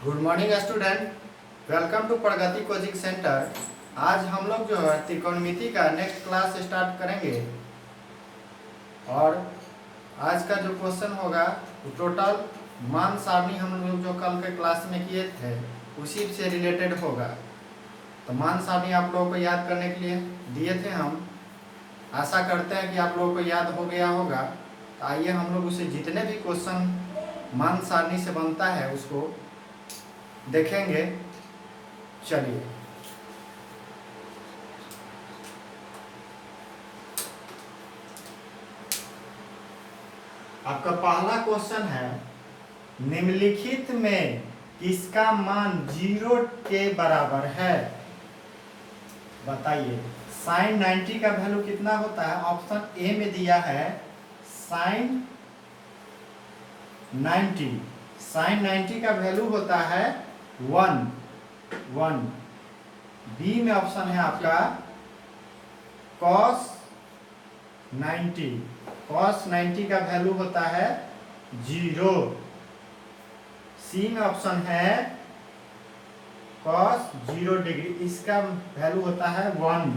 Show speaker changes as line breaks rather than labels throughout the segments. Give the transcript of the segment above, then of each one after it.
Good morning student, welcome to Pragati coaching centre. आज हम लोग जो है त्रिकोणमिति का नेक्स्ट क्लास स्टार्ट करेंगे और आज का जो क्वेश्चन होगा वो टोटल मान सारणी हम लोग जो कल के क्लास में किए थे उसी से रिलेटेड होगा। तो मान सारणी आप लोगों को याद करने के लिए दिए थे हम। आशा करते हैं कि आप लोगों को याद हो गया होगा। तो आइए हम लोग उसे जितने भी क्वेश्चन मान सारणी से बनता है उसको देखेंगे। चलिए, आपका पहला क्वेश्चन है, निम्नलिखित में किसका मान 0 के बराबर है? बताइए। साइन 90 का वैल्यू कितना होता है? ऑप्शन ए में दिया है साइन 90। साइन 90 का वैल्यू होता है 1। बी में ऑप्शन है आपका cos 90। cos 90 का वैल्यू होता है 0। सी में ऑप्शन है cos 0 डिग्री, इसका वैल्यू होता है 1।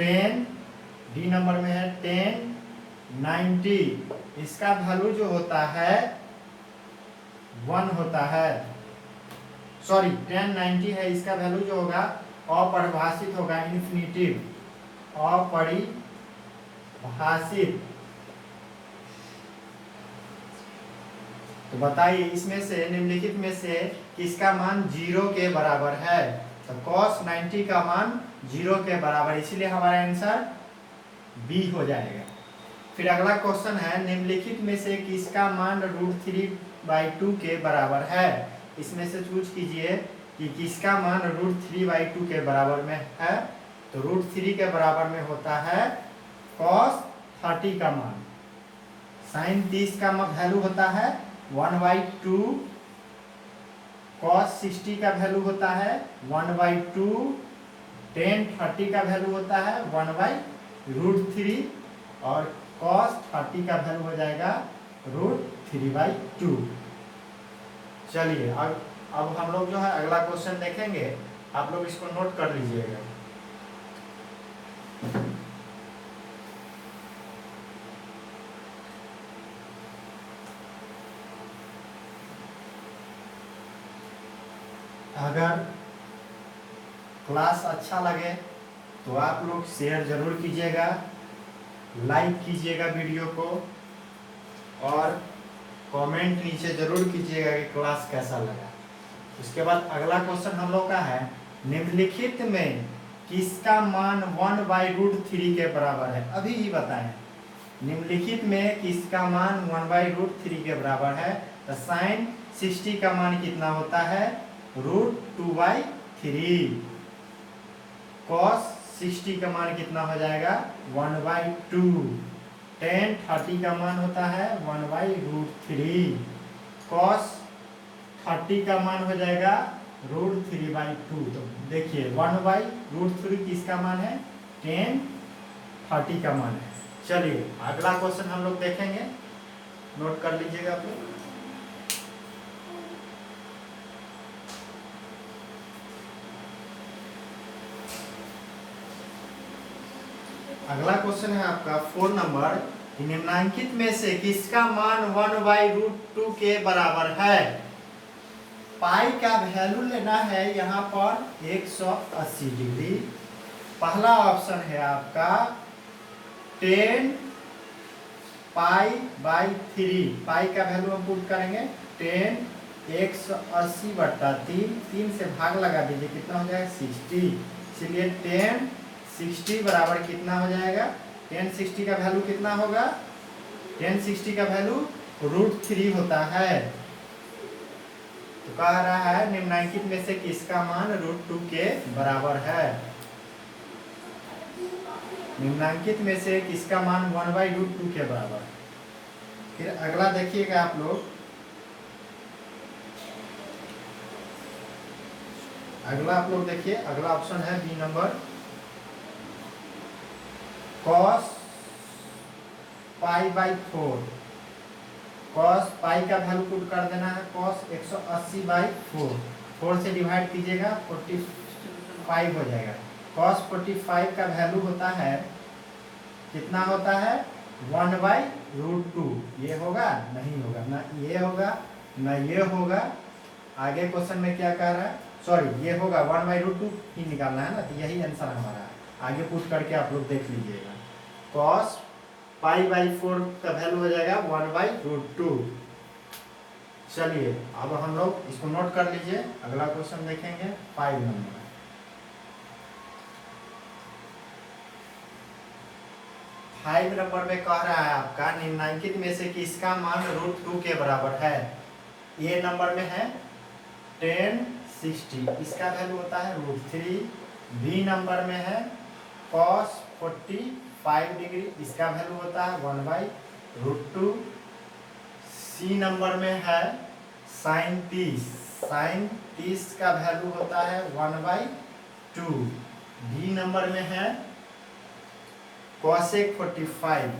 10 डी नंबर में है 10 90, इसका वैल्यू जो होता है 1 होता है। सॉरी 10 90 है, इसका वैल्यू जो होगा अपरिभाषित होगा, इन्फिनिटिव अपरिभाषित। तो बताइए इसमें से निम्नलिखित में से किसका मान 0 के बराबर है? तो cos 90 का मान 0 के बराबर, इसीलिए हमारा आंसर बी हो जाएगा। फिर अगला क्वेश्चन है, निम्नलिखित में से किसका मान √3/2 के बराबर है? इसमें से चूज कीजिए कि किसका मान √3/2 के बराबर में है। तो √3 के बराबर में होता है cos 30 का मान। साइन 30 का वैल्यू होता है 1/2। cos 60 का वैल्यू होता है 1/2। tan 30 का वैल्यू होता है 1/√3 और cos 30 का वैल्यू हो जाएगा √3/2। चलिए अब हम लोग जो है अगला क्वेश्चन देखेंगे। आप लोग इसको नोट कर लीजिएगा। अगर क्लास अच्छा लगे तो आप लोग शेयर जरूर कीजिएगा, लाइक कीजिएगा वीडियो को और कमेंट नीचे जरूर कीजिएगा कि क्लास कैसा लगा। उसके बाद अगला क्वेश्चन हम लोग का है, निम्नलिखित में किसका मान 1/√3 के बराबर है? अभी ही बताएं। निम्नलिखित में किसका मान 1/√3 के बराबर है? तो साइन 60 का मान कितना होता है? √2/3। cos 60 का मान कितना हो जाएगा? 1/2। tan 30 का मान होता है 1/√3। cos 30 का मान हो जाएगा √3/2। तो देखिए 1/√3 किसका मान है? tan 30 का मान है। चलिए अगला क्वेश्चन हम लोग देखेंगे, नोट कर लीजिएगा आप लोग। अगला क्वेश्चन है आपका 4 नंबर, निम्नलिखित में से किसका मान 1/√2 के बराबर है? पाई का वैल्यू लेना है यहाँ पर 180 डिग्री। पहला ऑप्शन है आपका 10 π/3। पाई का वैल्यू हम पुट करेंगे 10 180/3। 3 से भाग लगा दीजिए, कितना हो जाएगा? 60। इसलिए 10 60 बराबर कितना हो जाएगा? 10 60 का वैल्यू कितना होगा? 10 60 का वैल्यू √3 होता है। तो कह रहा है निम्नलिखित में से किसका मान √2 के बराबर है? निम्नलिखित में से किसका मान 1/√2 के बराबर है? फिर अगला देखिएगा आप लोग। अगला आप लोग देखिए, अगला ऑप्शन है B number, cos π/4। Cos pi का वैल्यू पुट कर देना है, कॉस 180/4, 4 से डिवाइड कीजिएगा 45 हो जाएगा। कॉस 45 का वैल्यू होता है, कितना होता है 1/√2। ये होगा नहीं होगा, ना ये होगा ना ये होगा। आगे क्वेश्चन में क्या कह रहा है, सॉरी ये होगा 1/√2 ही निकालना है ना, तो यही आंसर हमारा है। आगे पुट करके आप लोग देख लीजिएगा। कॉस पाई/4 का वैल्यू हो जाएगा 1/√2। चलिए अब हम लोग इसको नोट कर लीजिए, अगला क्वेश्चन देखेंगे 5 नंबर। 5 नंबर में कह रहा है आपका निम्नलिखित में से किसका मान √2 के बराबर है। ए नंबर में है tan 60, इसका वैल्यू होता है √3। बी नंबर में है cos 45 डिग्री, इसका वैल्यू होता है 1/√2। सी नंबर में है sin 30 का वैल्यू होता है 1/2। डी नंबर में है cosec 45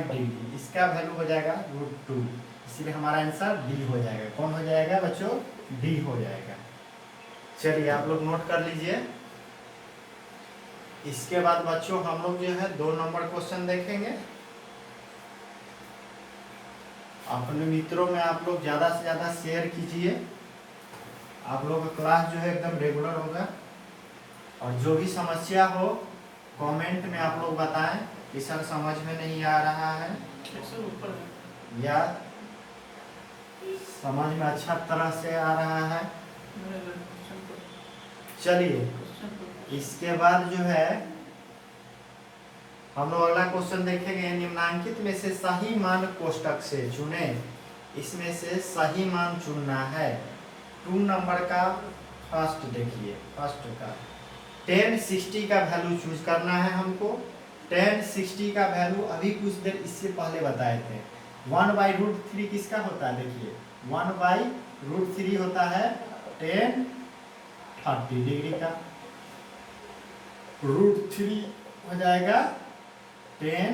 डिग्री, इसका वैल्यू हो जाएगा √2, इसलिए हमारा आंसर डी हो जाएगा। कौन हो जाएगा बच्चों, डी हो जाएगा। चलिए आप लोग नोट कर लीजिए। इसके बाद बच्चों हम लोग जो है 2 नंबर क्वेश्चन देखेंगे। अपने मित्रों में आप लोग ज़्यादा से ज़्यादा शेयर कीजिए। आप लोग का क्लास जो है एकदम रेगुलर होगा, और जो भी समस्या हो कमेंट में आप लोग बताएं कि सर समझ में नहीं आ रहा है या समझ में अच्छा तरह से आ रहा है। चलिए इसके बाद जो है हम लोग अगला क्वेश्चन देखेंगे। निम्नलिखित में से सही मान कोष्टक से चुने, इसमें से सही मान चुनना है। 2 नंबर का फर्स्ट देखिए, फर्स्ट का tan 60 का वैल्यू चूज करना है हमको। tan 60 का वैल्यू अभी कुछ देर इससे पहले बताए थे। 1/√3 किसका होता है, देखिए 1/√3 होता है tan 30 डिग्री का। √3 हो जाएगा tan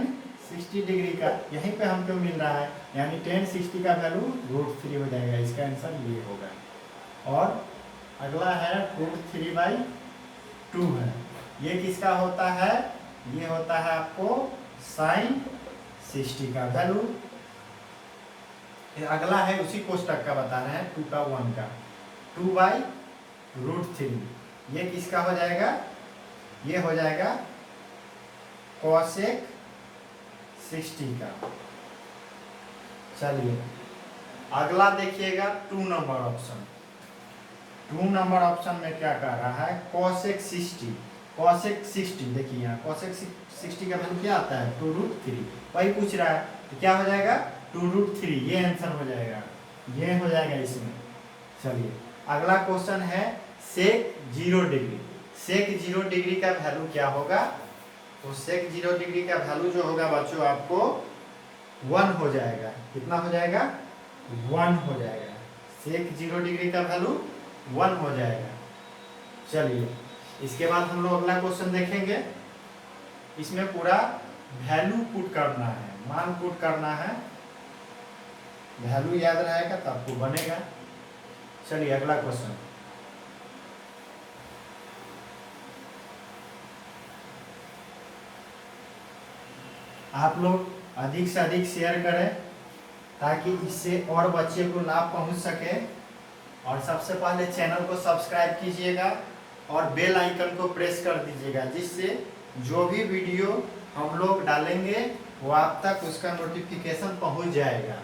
60 डिग्री का। यहीं पे हमको मिल रहा है, यानी tan 60 का वैल्यू √3 हो जाएगा। इसका आंसर ये होगा। और अगला है √3/2 है। ये किसका होता है, ये होता है आपको sin 60 का वैल्यू। अगला है उसी कोष्टक का बता रहे हैं 2 का 1 का 2/√3। ये किसका हो जाएगा, ये हो जाएगा cosec 60 का। चलिए अगला देखिएगा 2 नंबर ऑप्शन। 2 नंबर ऑप्शन में क्या कह रहा है, cosec 60। cosec 60 देखिए यहाँ cosec 60 का वैल्यू क्या आता है 2√3, वही पूछ रहा है। तो क्या हो जाएगा 2√3, ये आंसर हो जाएगा, ये हो जाएगा इसमें। चलिए अगला क्वेश्चन है sec 0 डिग्री। sec 0 डिग्री का वैल्यू क्या होगा, तो sec 0 डिग्री का वैल्यू जो होगा बच्चों आपको 1 हो जाएगा। कितना हो जाएगा, 1 हो जाएगा। sec 0 डिग्री का वैल्यू 1 हो जाएगा। चलिए इसके बाद हम लोग अगला क्वेश्चन देखेंगे। इसमें पूरा वैल्यू पुट करना है, मान पुट करना है। वैल्यू याद रहेगा तब आपको बनेगा। चलिए अगला क्वेश्चन। आप लोग अधिक से अधिक शेयर करें ताकि इससे और बच्चे को लाभ पहुंच सके। और सबसे पहले चैनल को सब्सक्राइब कीजिएगा और बेल आइकन को प्रेस कर दीजिएगा, जिससे जो भी वीडियो हम लोग डालेंगे वो आप तक उसका नोटिफिकेशन पहुंच जाएगा।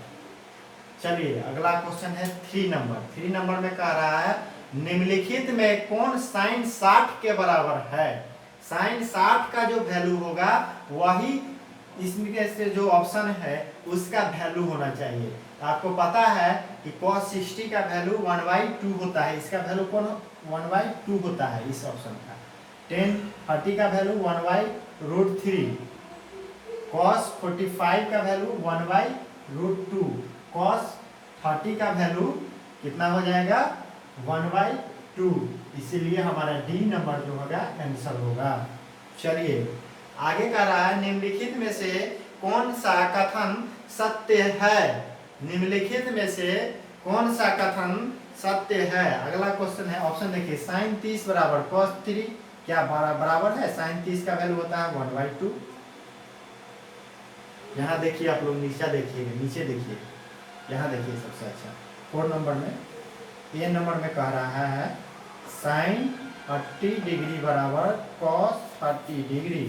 चलिए अगला क्वेश्चन है 3 नंबर। 3 नंबर में कह रहा है निम्नलिखित में कौन sin 60 के बराबर है। sin 60 का जो वैल्यू होगा वही इसमें से जो ऑप्शन है उसका वैल्यू होना चाहिए। तो आपको पता है कि cos 60 का वैल्यू 1/2 होता है, इसका वैल्यू कौन 1/2 होता है इस ऑप्शन का। tan 30 का वैल्यू 1/√3, cos 45 का वैल्यू 1/√2, cos 30 का वैल्यू कितना हो जाएगा 1/2। इसीलिए हमारा डी नंबर जो होगा आंसर होगा। चलिए आगे कह रहा है निम्नलिखित में से कौन सा कथन सत्य है? निम्नलिखित में से कौन सा कथन सत्य है? अगला क्वेश्चन है, ऑप्शन देखिए, sin 30 बराबर cos 3 क्या बराबर है? sin 30 का वैल्यू होता है 1/2। यहाँ देखिए आप लोग, नीचे देखिए, यहाँ देखिए सबसे अच्छा 4 नंबर में, ए नंबर में कह रहा है sin 30 डिग्री बराबर cos 30 डिग्री।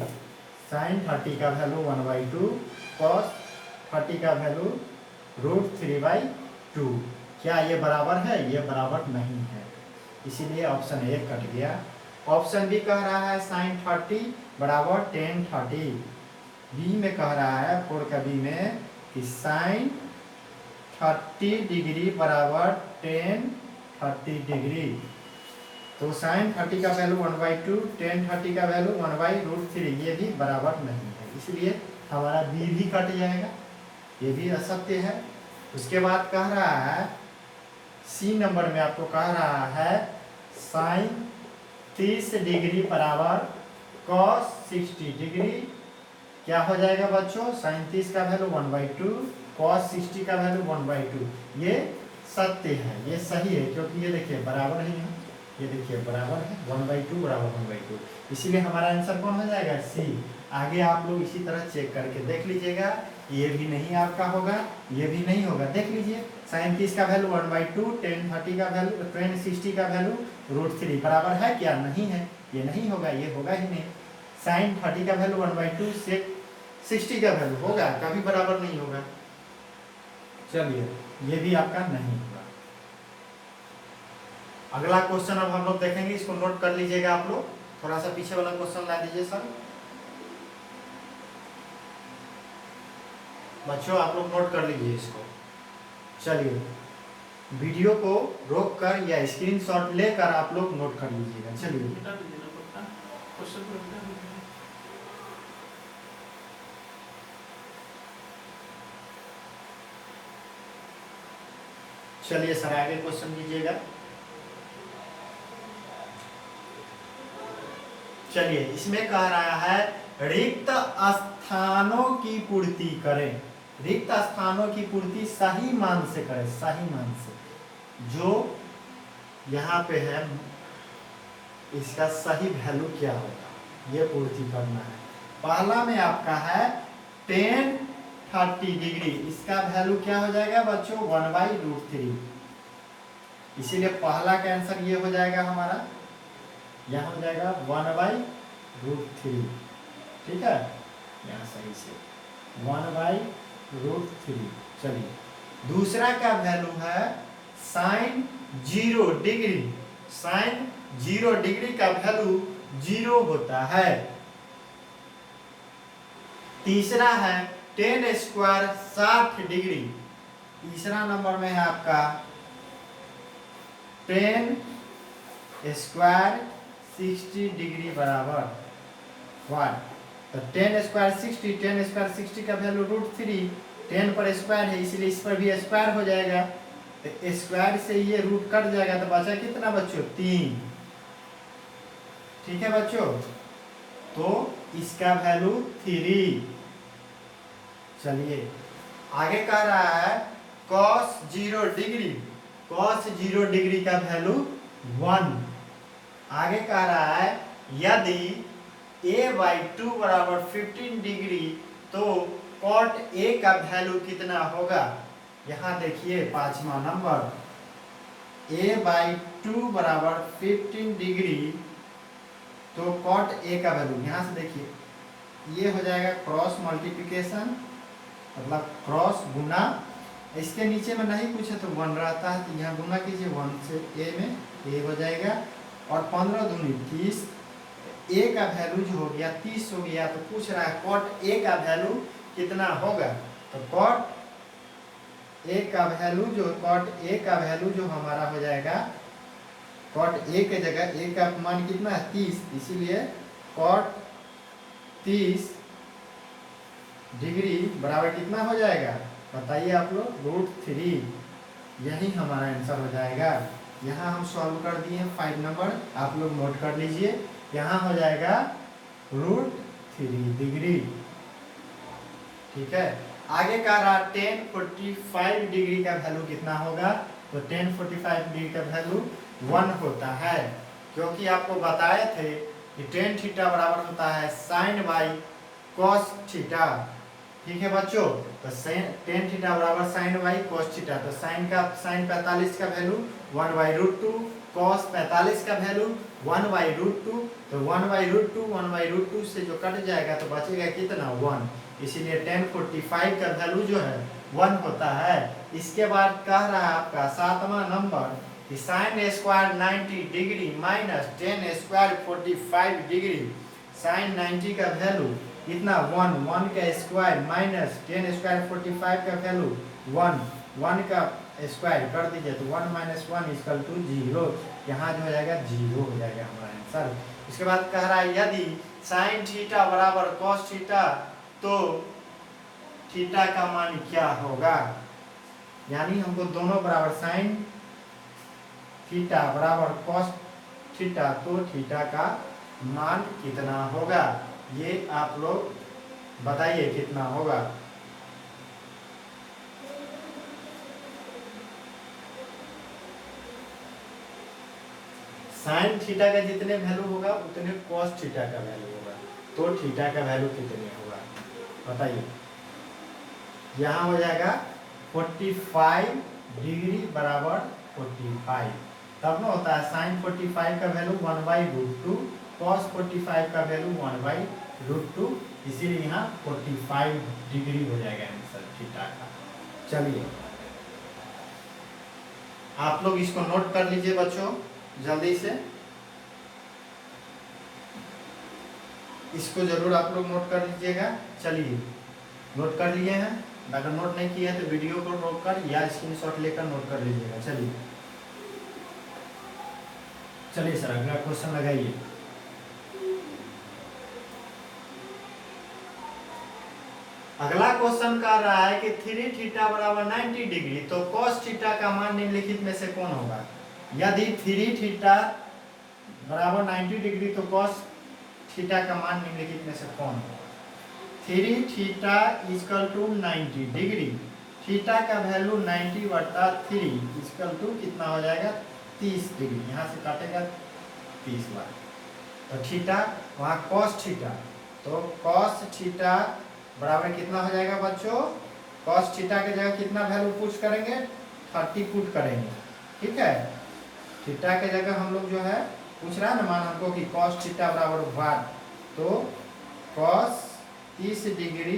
sin 30 का वैल्यू 1/2, cos 30 का वैल्यू √3/2। क्या ये बराबर है? ये बराबर नहीं है, इसीलिए ऑप्शन ए कट गया। ऑप्शन बी कह रहा है sin 30 बराबर tan 30। बी में कह रहा है 4 का बी में कि sin 30 डिग्री बराबर tan 30 डिग्री। तो sin 30 का वैल्यू 1/2, tan 30 का वैल्यू 1/√3, ये भी बराबर नहीं है, इसलिए हमारा बी भी कट जाएगा, ये भी असत्य है। उसके बाद कह रहा है सी नंबर में आपको कह रहा है sin 30 डिग्री बराबर cos 60 डिग्री। क्या हो जाएगा बच्चों? sin 30 का वैल्यू 1/2, cos 60 का वैल्यू 1/2। ये सत्य है, ये सही है, क्योंकि ये देखिए बराबर ही है, ये देखिए बराबर है, 1/2 बराबर 1/2, इसीलिए हमारा आंसर कौन हो जाएगा? सी। आगे आप लोग इसी तरह चेक करके देख लीजिएगा, ये भी नहीं आपका होगा, ये भी नहीं होगा। देख लीजिए, sin 30 का वैल्यू 1/2, tan 30 का वैल्यू, tan 60 का वैल्यू √3 बराबर है क्या? नहीं है, ये नहीं होगा, ये होगा ही नहीं। sin 30 का वैल्यू 1/2 से 60 का वैल्यू होगा, कभी बराबर नहीं होगा। चलिए, ये भी आपका नहीं होगा। अगला क्वेश्चन अब हम लोग देखेंगे, इसको नोट कर लीजिएगा आप लोग, थोड़ा सा पीछे वाला क्वेश्चन ला दीजिए सर। बच्चों आप लोग नोट कर लीजिए इसको। चलिए, वीडियो को रोक कर या स्क्रीनशॉट लेकर आप लोग नोट कर लीजिएगा। चलिए, चलिए सर आगे क्वेश्चन कीजिएगा। चलिए, इसमें कह रहा है रिक्त स्थानों की पूर्ति करें। रिक्त स्थानों की पूर्ति सही मान से करें, सही मान से। जो यहाँ पे है इसका सही वैल्यू क्या होगा, ये पूर्ति करना है। पहला में आपका है tan 30 डिग्री, इसका वैल्यू क्या हो जाएगा बच्चों? 1/√3। इसीलिए पहला का आंसर ये हो जाएगा हमारा, यहाँ हो जाएगा 1/√3। ठीक है, यहाँ सही से 1/√3। चलिए, दूसरा का वैल्यू है sin 0 डिग्री। sin 0 डिग्री का वैल्यू 0 होता है। तीसरा है tan स्क्वायर 60 डिग्री। तीसरा नंबर में है आपका tan स्क्वायर 60 डिग्री बराबर 1। तो tan स्क्वायर 60, tan स्क्वायर 60 का वैल्यू √3, 10 पर स्क्वायर है इसलिए इस पर भी स्क्वायर हो जाएगा, तो स्क्वायर से ये रूट कट जाएगा, तो बचा कितना बच्चों? 3। ठीक है बच्चों, तो इसका वैल्यू 3। चलिए, आगे कह रहा है cos 0 डिग्री। cos 0 डिग्री का वैल्यू 1। आगे कह रहा है यदि a/2 बराबर 15 डिग्री तो cot a का वैल्यू कितना होगा? यहाँ देखिए 5वां नंबर, a/2 बराबर 15 डिग्री तो cot a का वैल्यू, यहाँ से देखिए ये हो जाएगा क्रॉस मल्टीप्लिकेशन, मतलब क्रॉस गुना। इसके नीचे में नहीं कुछ है तो 1 रहता है, तो यहाँ गुना कीजिए 1 से a में, a हो जाएगा, और 15 दूनी 30, a का वैल्यू जो हो गया 30 हो गया। तो पूछ रहा है cot a का वैल्यू कितना होगा? तो cot a का वैल्यू जो हमारा हो जाएगा, cot a के जगह a का मान कितना है? 30, इसीलिए cot 30 डिग्री बराबर कितना हो जाएगा बताइए आप लोग? √3। यही हमारा आंसर हो जाएगा। यहाँ हम सॉल्व कर दिए 5 नंबर, आप लोग नोट कर लीजिए। यहाँ हो जाएगा √3 डिग्री। ठीक है। आगे कह रहा 1045 डिग्री का वैल्यू कितना होगा, तो 1045 डिग्री का वैल्यू 1 होता है, क्योंकि आपको बताए थे कि टेन थीटा बराबर होता है साइन बाई कॉस थीटा। ठीक है बच्चों, तो टेन थीटा बराबर साइन बाई कॉस थीटा, तो साइन 45 का वैल्यू 1/√2, कॉस 45 का वैल्यू 1/√2, तो 1/√2 1/√2 से जो कट जाएगा तो बचेगा कितना 1, इसीलिए 1045 का वैल्यू जो है 1 होता है। इसके बाद कह रहा है आपका 7वां नंबर कि sine square 90 degree minus ten square 45 degree, sine 90 का वैल्यू कितना 1 का स्क्वायर माइनस टेन स्क्वायर 45 का वैल्यू 1 का स्क्वायर कर दीजिए तो 1 - 1 = 0, यहाँ जो हो जाएगा 0 हो जाएगा हमारा आंसर। इसके बाद कह रहा है यदि साइन थीटा बराबर कॉस थीटा तो थीटा का मान क्या होगा, यानी हमको दोनों बराबर साइन थीटा बराबर कॉस थीटा तो थीटा का मान कितना होगा, ये आप लोग बताइए कितना होगा। साइन थीटा का जितने वैल्यू होगा उतने कॉस थीटा का वैल्यू होगा, तो थीटा का वैल्यू कितने होगा बताइए। यहाँ हो जाएगा 45 डिग्री बराबर 45, तब ना होता है साइन 45 का वैल्यू 1/√2, कॉस 45 का वैल्यू 1/√2, इसीलिए यहाँ 45 डिग्री हो जाएगा आंसर थीटा का। चलिए आप लोग इसको नोट कर लीजिए बच्चों जल्दी से, इसको जरूर आप लोग नोट कर लीजिएगा। चलिए नोट कर लिए हैं, अगर नोट नहीं किया है तो वीडियो को रोक कर या स्क्रीनशॉट लेकर नोट कर लीजिएगा। चलिए चलिए सर अगला क्वेश्चन लगाइए। अगला क्वेश्चन कर रहा है कि 3 थीटा बराबर 90 डिग्री तो कॉस थीटा का मान निम्नलिखित में से कौन होगा। यदि 3 थीटा बराबर 90 डिग्री तो कॉस थीटा का मान निम्नलिखित में से कौन होगा। 3 थीटा = 90 डिग्री, थीटा का वैल्यू 90/3 = कितना हो जाएगा 30 डिग्री, यहाँ से काटेगा 30 बार, तो थीटा वहाँ कॉस थीटा, तो कॉस थीटा बराबर कितना हो जाएगा बच्चों, कॉस थीटा के जगह कितना वैल्यू पुट करेंगे 30 पुट करेंगे। ठीक है, थीटा के जगह हम लोग जो है पूछ रहा है ना मान हमको कि कॉस थीटा बराबर 1, तो कॉस 30 डिग्री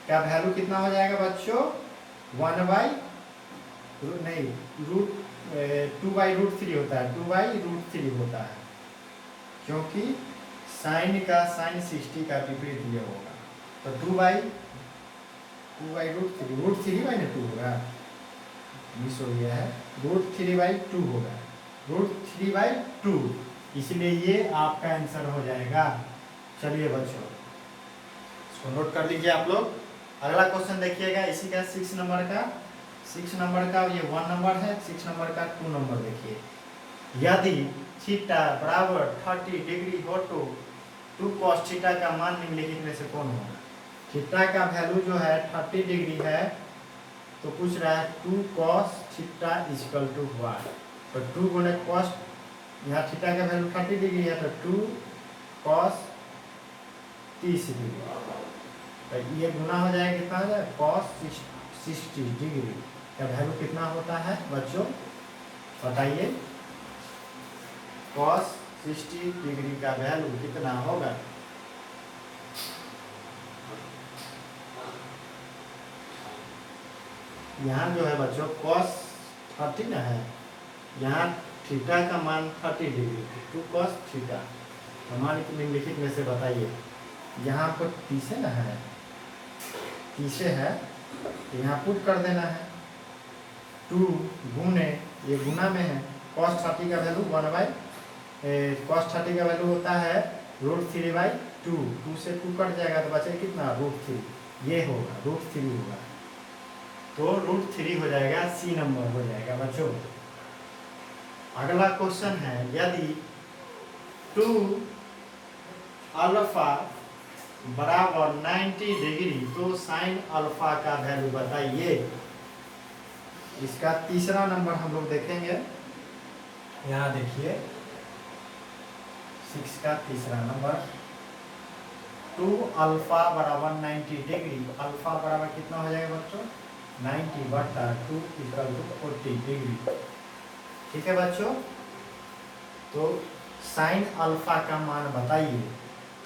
का वैल्यू कितना हो जाएगा बच्चों 2/√3 होता है, 2/√3 होता है, क्योंकि साइन का साइन 60 का विपरीत ये होगा, तो 2/√3 होगा, मिस हो गया है, √3/2 होगा, √3/2, इसलिए ये आपका आंसर हो जाएगा। चलिए बच्चों इसको नोट कर लीजिए आप लोग। अगला क्वेश्चन देखिएगा इसी का 6 नंबर का, 6 नंबर का ये 1 नंबर है, 6 नंबर का 2 नंबर देखिए। यदि थीटा बराबर 30 डिग्री हो तो 2 cos थीटा का मान निम्नलिखित में से कौन होगा। थीटा का वैल्यू जो है 30 डिग्री है, तो पूछ रहा है 2 cos थीटा = 1, तो 2 गुणे cos, यहाँ थीटा का वैल्यू 30 डिग्री है तो 2 cos 30 डिग्री, तो ये गुना हो जाएगा कितना हो जाएगा cos 60 डिग्री का वैल्यू कितना होता है बच्चों बताइए, cos 60 डिग्री का वैल्यू कितना होगा। यहाँ जो है बच्चों cos 30 ना है, यहाँ थीटा का मान 30 डिग्री, 2 cos थीटा, मान निम्नलिखित में से बताइए। यहाँ पर 30 ना है, 30 है तो यहाँ पुट कर देना है, 2 गुने ये गुना में है, cos 30 का वैल्यू cos 30 का वैल्यू होता है √3/2, 2 से 2 कट जाएगा तो बचेगा कितना √3, ये होगा √3 होगा, तो √3 हो जाएगा, सी नंबर हो जाएगा बच्चों। अगला क्वेश्चन है यदि 2 अल्फा बराबर 90 डिग्री, तो साइन अल्फा का वैल्यू बताइए। इसका तीसरा नंबर हम लोग देखेंगे। यहाँ देखिए 6 का तीसरा नंबर, 2 अल्फा बराबर 90 डिग्री। अल्फा बराबर कितना हो जाएगा बच्चों? 90 बटा 2 इक्वल टू 40 डिग्री। ठीक है बच्चों, तो साइन अल्फा का मान बताइए।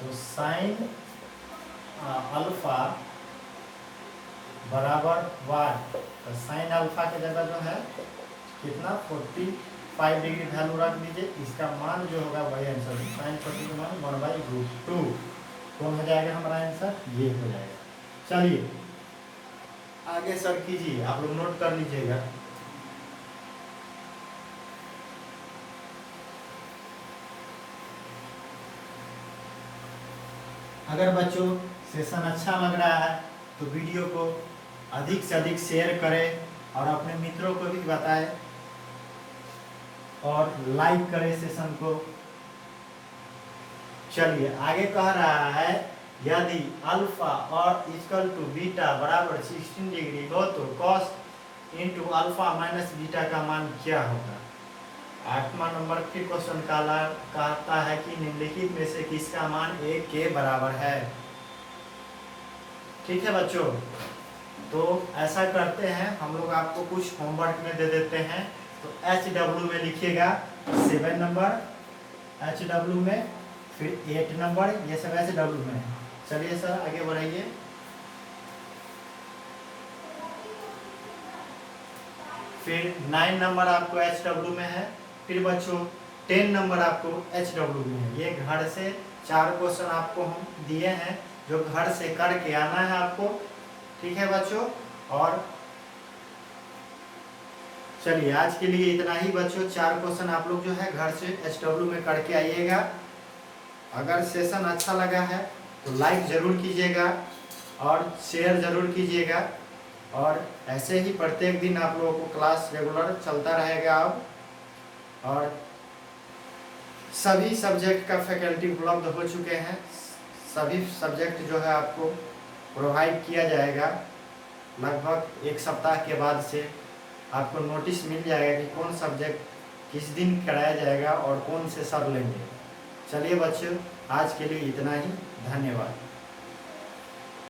तो साइन अल्फा बराबर वाट, तो साइन अल्फा की जगह जो है कितना 45 डिग्री वैल्यू रख दीजिए। इसका मान जो होगा वही आंसर, साइन 40 का मान 1/√2 कौन हो जाएगा हमारा आंसर? ये हो जाएगा। चलिए आगे सर कीजिए, आप लोग नोट कर लीजिएगा। अगर बच्चों सेशन अच्छा लग रहा है तो वीडियो को अधिक से अधिक शेयर करें और अपने मित्रों को भी बताएं और लाइक करें सेशन को। चलिए आगे कह रहा है, यदि अल्फा और इक्वल टू बीटा बराबर 16 डिग्री हो तो cos into alpha minus beta का मान क्या होगा? 8वां नंबर के क्वेश्चन कहता है कि निम्नलिखित में से किसका मान 1 के बराबर है। ठीक है बच्चों, तो ऐसा करते हैं हम लोग, आपको कुछ होमवर्क में दे देते हैं। तो HW में लिखिएगा 7 नंबर, HW में फिर 8 नंबर, ये सब HW में है। चलिए सर आगे बढ़ाइए। फिर 9 नंबर आपको HW में है। फिर बच्चों 10 नंबर आपको HW में है। ये घर से 4 क्वेश्चन आपको हम दिए हैं जो घर से करके आना है आपको। ठीक है बच्चों, और चलिए आज के लिए इतना ही बच्चों। 4 क्वेश्चन आप लोग जो है घर से HW में करके आइएगा। अगर सेशन अच्छा लगा है तो लाइक ज़रूर कीजिएगा और शेयर ज़रूर कीजिएगा, और ऐसे ही प्रत्येक दिन आप लोगों को क्लास रेगुलर चलता रहेगा अब। और सभी सब्जेक्ट का फैकल्टी उपलब्ध हो चुके हैं। सभी सब्जेक्ट जो है आपको प्रोवाइड किया जाएगा। लगभग 1 सप्ताह के बाद से आपको नोटिस मिल जाएगा कि कौन सब्जेक्ट किस दिन कराया जाएगा और कौन से सर लेंगे। चलिए बच्चों आज के लिए इतना ही, धन्यवाद।